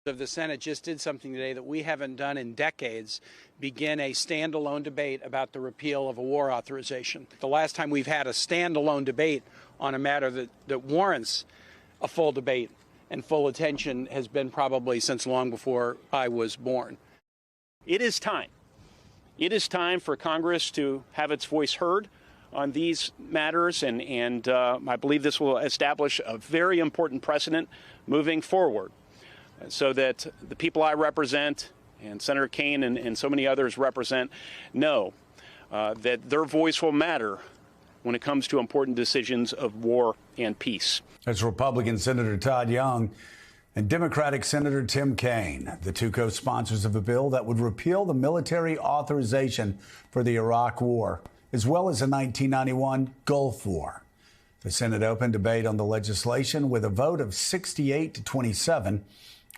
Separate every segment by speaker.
Speaker 1: of the Senate just did something today that we haven't done in decades, begin a standalone debate about the repeal of a war authorization. The last time we've had a standalone debate on a matter that warrants a full debate and full attention has been probably since long before I was born.
Speaker 2: It is time. It is time for Congress to have its voice heard on these matters, and I believe this will establish a very important precedent moving forward, so that the people I represent and Senator Kaine and so many others represent know that their voice will matter when it comes to important decisions of war and peace.
Speaker 3: That's Republican Senator Todd Young and Democratic Senator Tim Kaine, the two co-sponsors of a bill that would repeal the military authorization for the Iraq War, as well as the 1991 Gulf War. The Senate opened debate on the legislation with a vote of 68 to 27.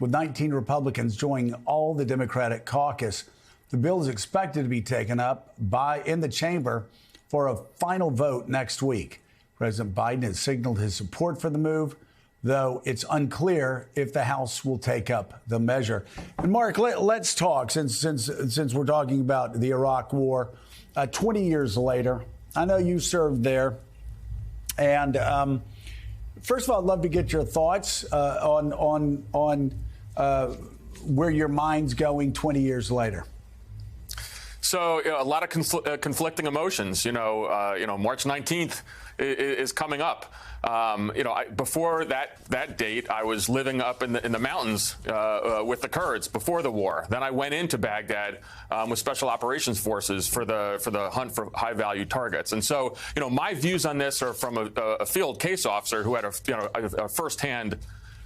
Speaker 3: With 19 Republicans joining all the Democratic caucus, the bill is expected to be taken up in the chamber for a final vote next week. President Biden has signaled his support for the move, though it's unclear if the House will take up the measure. And Mark, let's talk, since we're talking about the Iraq War, 20 years later. I know you served there, and first of all, I'd love to get your thoughts on where your mind's going 20 years later.
Speaker 4: So a lot of conflicting emotions. March 19th is coming up. Before that date, I was living up in the mountains with the Kurds before the war. Then I went into Baghdad with Special Operations Forces for the hunt for high-value targets. And so, my views on this are from a field case officer who had a firsthand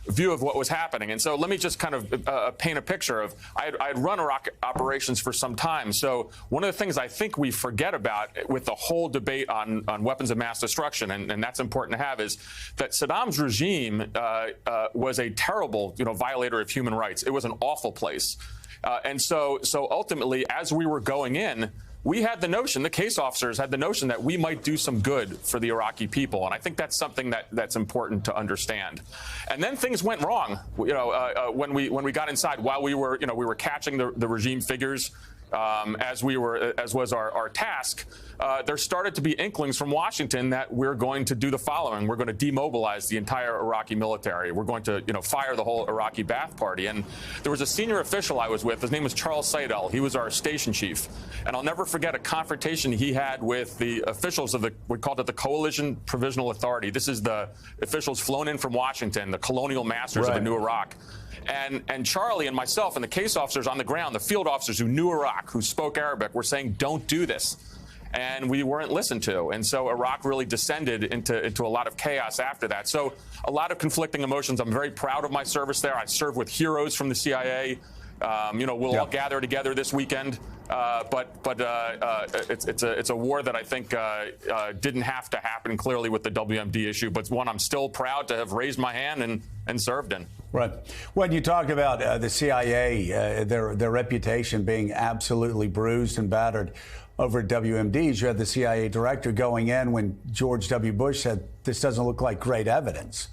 Speaker 4: view of what was happening. And so let me just kind of paint a picture of, I had run Iraq operations for some time. So one of the things I think we forget about with the whole debate on weapons of mass destruction, and that's important to have, is that Saddam's regime was a terrible, violator of human rights. It was an awful place. And so ultimately, as we were going in, we had the notion, the case officers had the notion that we might do some good for the Iraqi people. And I think that's something that's important to understand. And then things went wrong, when we got inside, while we were catching the regime figures, as was our task. There started to be inklings from Washington that we're going to do the following. We're going to demobilize the entire Iraqi military. We're going to, fire the whole Iraqi Ba'ath Party. And there was a senior official I was with. His name was Charles Seidel. He was our station chief. And I'll never forget a confrontation he had with the officials of we called it the Coalition Provisional Authority. This is the officials flown in from Washington, the colonial masters of the new Iraq. And Charlie and myself and the case officers on the ground, the field officers who knew Iraq, who spoke Arabic, were saying, don't do this. And we weren't listened to. And so Iraq really descended into a lot of chaos after that. So a lot of conflicting emotions. I'm very proud of my service there. I served with heroes from the CIA. We'll all gather together this weekend. But it's a war that I think didn't have to happen, clearly, with the WMD issue, but one I'm still proud to have raised my hand and served in.
Speaker 3: Right. When you talk about the CIA, their reputation being absolutely bruised and battered over at WMDs, you had the CIA director going in when George W. Bush said, this doesn't look like great evidence.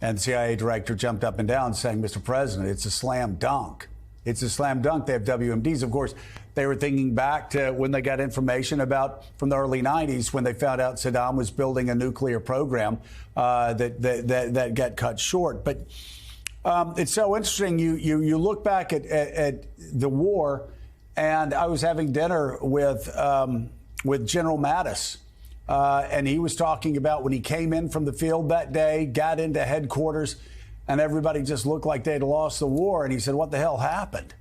Speaker 3: And the CIA director jumped up and down saying, Mr. President, it's a slam dunk. It's a slam dunk. They have WMDs. Of course, they were thinking back to when they got information from the early 90s when they found out Saddam was building a nuclear program that got cut short. But it's so interesting. You look back at the war, and I was having dinner with General Mattis, and he was talking about when he came in from the field that day, got into headquarters, and everybody just looked like they'd lost the war. And he said, what the hell happened?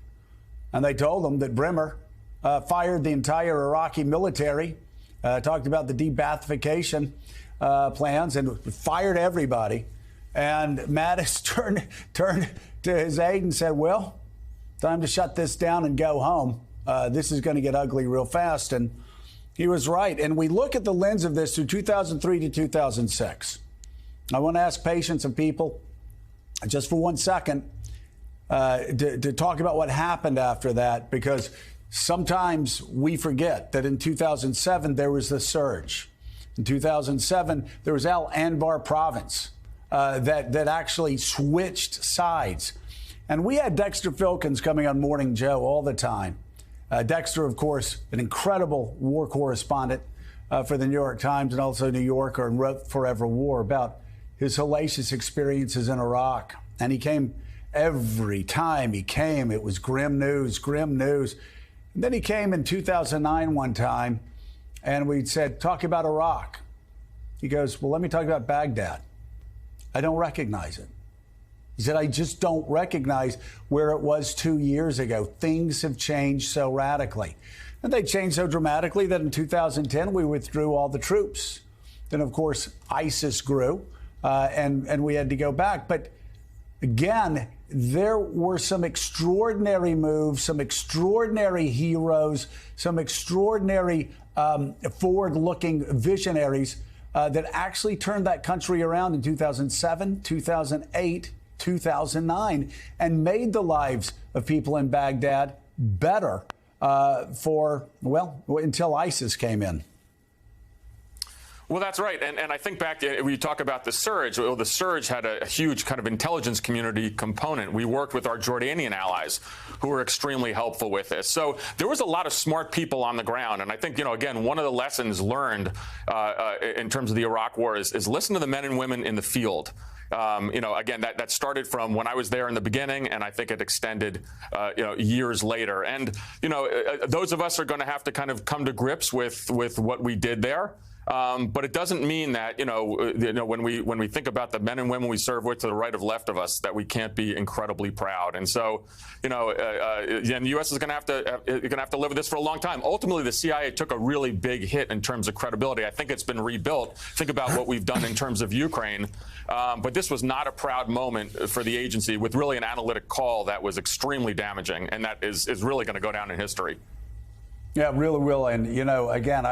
Speaker 3: And they told him that Bremer fired the entire Iraqi military, talked about the de-Baathification plans, and fired everybody. And Mattis turned to his aide and said, well, time to shut this down and go home. This is going to get ugly real fast. And he was right. And we look at the lens of this through 2003 to 2006. I want to ask patience of people just for 1 second to talk about what happened after that, because sometimes we forget that in 2007 there was the surge. In 2007, there was Al Anbar province that actually switched sides. And we had Dexter Filkins coming on Morning Joe all the time. Dexter, of course, an incredible war correspondent for the New York Times and also New Yorker, and wrote Forever War about his hellacious experiences in Iraq. And he came every time he came, it was grim news, grim news. And then he came in 2009 one time, and we said, talk about Iraq. He goes, well, let me talk about Baghdad. I don't recognize it. He said, I just don't recognize where it was 2 years ago. Things have changed so radically. And they changed so dramatically that in 2010, we withdrew all the troops. Then, of course, ISIS grew, and we had to go back. But again, there were some extraordinary moves, some extraordinary heroes, some extraordinary forward-looking visionaries that actually turned that country around in 2007, 2008, 2009, and made the lives of people in Baghdad better until ISIS came in.
Speaker 4: Well, that's right. And I think back to when you talk about the surge, well, the surge had a huge kind of intelligence community component. We worked with our Jordanian allies who were extremely helpful with this. So there was a lot of smart people on the ground. And I think, again, one of the lessons learned in terms of the Iraq war is listen to the men and women in the field. Again, that started from when I was there in the beginning, and I think it extended, years later. And, those of us are going to have to kind of come to grips with what we did there. But it doesn't mean that, when we think about the men and women we serve with to the right of left of us, that we can't be incredibly proud. And so, the U.S. is going to have to live with this for a long time. Ultimately, the CIA took a really big hit in terms of credibility. I think it's been rebuilt. Think about what we've done in terms of Ukraine. But this was not a proud moment for the agency, with really an analytic call that was extremely damaging, and that is really going to go down in history.
Speaker 3: Yeah, it really will. And, again,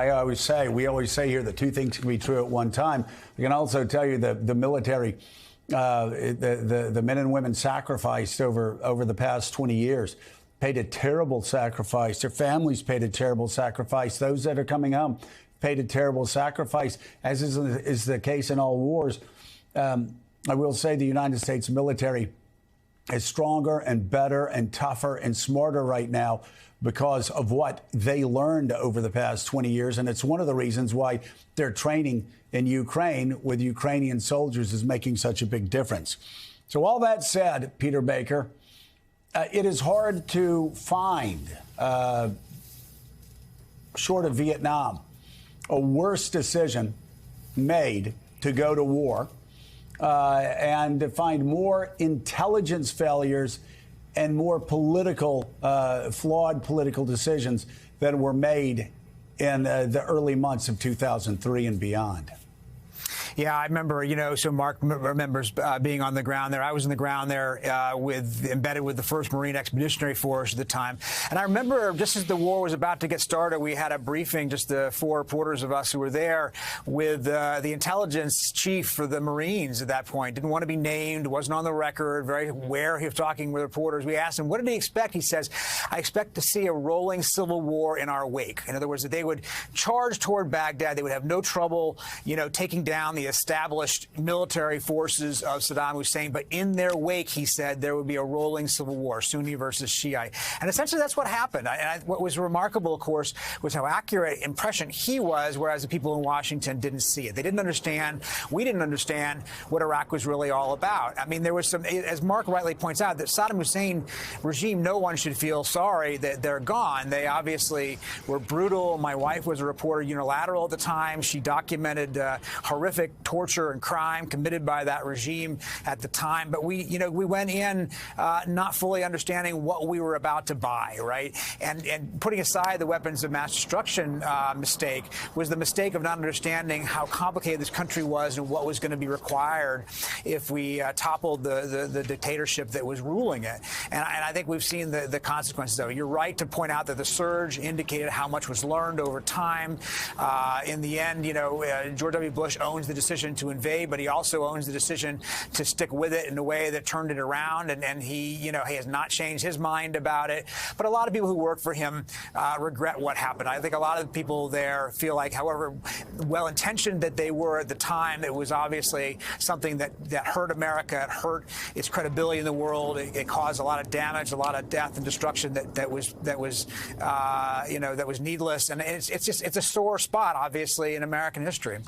Speaker 3: we always say here that two things can be true at one time. I can also tell you that the military, the men and women sacrificed over the past 20 years, paid a terrible sacrifice. Their families paid a terrible sacrifice. Those that are coming home paid a terrible sacrifice, as is the case in all wars. I will say the United States military is stronger and better and tougher and smarter right now because of what they learned over the past 20 years. And it's one of the reasons why their training in Ukraine with Ukrainian soldiers is making such a big difference. So all that said, Peter Baker, it is hard to find, short of Vietnam, a worse decision made to go to war and to find more intelligence failures and more flawed political decisions that were made in the early months of 2003 and beyond.
Speaker 5: Yeah, I remember, so Mark remembers being on the ground there. I was in the ground there embedded with the 1st Marine Expeditionary Force at the time. And I remember just as the war was about to get started, we had a briefing, just the 4 reporters of us who were there, with the intelligence chief for the Marines at that point. Didn't want to be named, wasn't on the record, very wary of talking with reporters. We asked him, what did he expect? He says, I expect to see a rolling civil war in our wake. In other words, that they would charge toward Baghdad. They would have no trouble, taking down the established military forces of Saddam Hussein. But in their wake, he said, there would be a rolling civil war, Sunni versus Shiite. And essentially, that's what happened. What was remarkable, of course, was how accurate impression he was, whereas the people in Washington didn't see it. They didn't understand. We didn't understand what Iraq was really all about. I mean, there was some, as Mark rightly points out, that Saddam Hussein regime, no one should feel sorry that they're gone. They obviously were brutal. My wife was a reporter unilateral at the time. She documented horrific torture and crime committed by that regime at the time. But we went in not fully understanding what we were about to buy, right? And putting aside the weapons of mass destruction mistake was the mistake of not understanding how complicated this country was and what was going to be required if we toppled the dictatorship that was ruling it. And I think we've seen the consequences of it. You're right to point out that the surge indicated how much was learned over time. In the end, George W. Bush owns the decision to invade, but he also owns the decision to stick with it in a way that turned it around. And he, he has not changed his mind about it. But a lot of people who work for him regret what happened. I think a lot of the people there feel like, however well-intentioned that they were at the time, it was obviously something that hurt America, it hurt its credibility in the world. It caused a lot of damage, a lot of death and destruction that was needless. And it's a sore spot, obviously, in American history.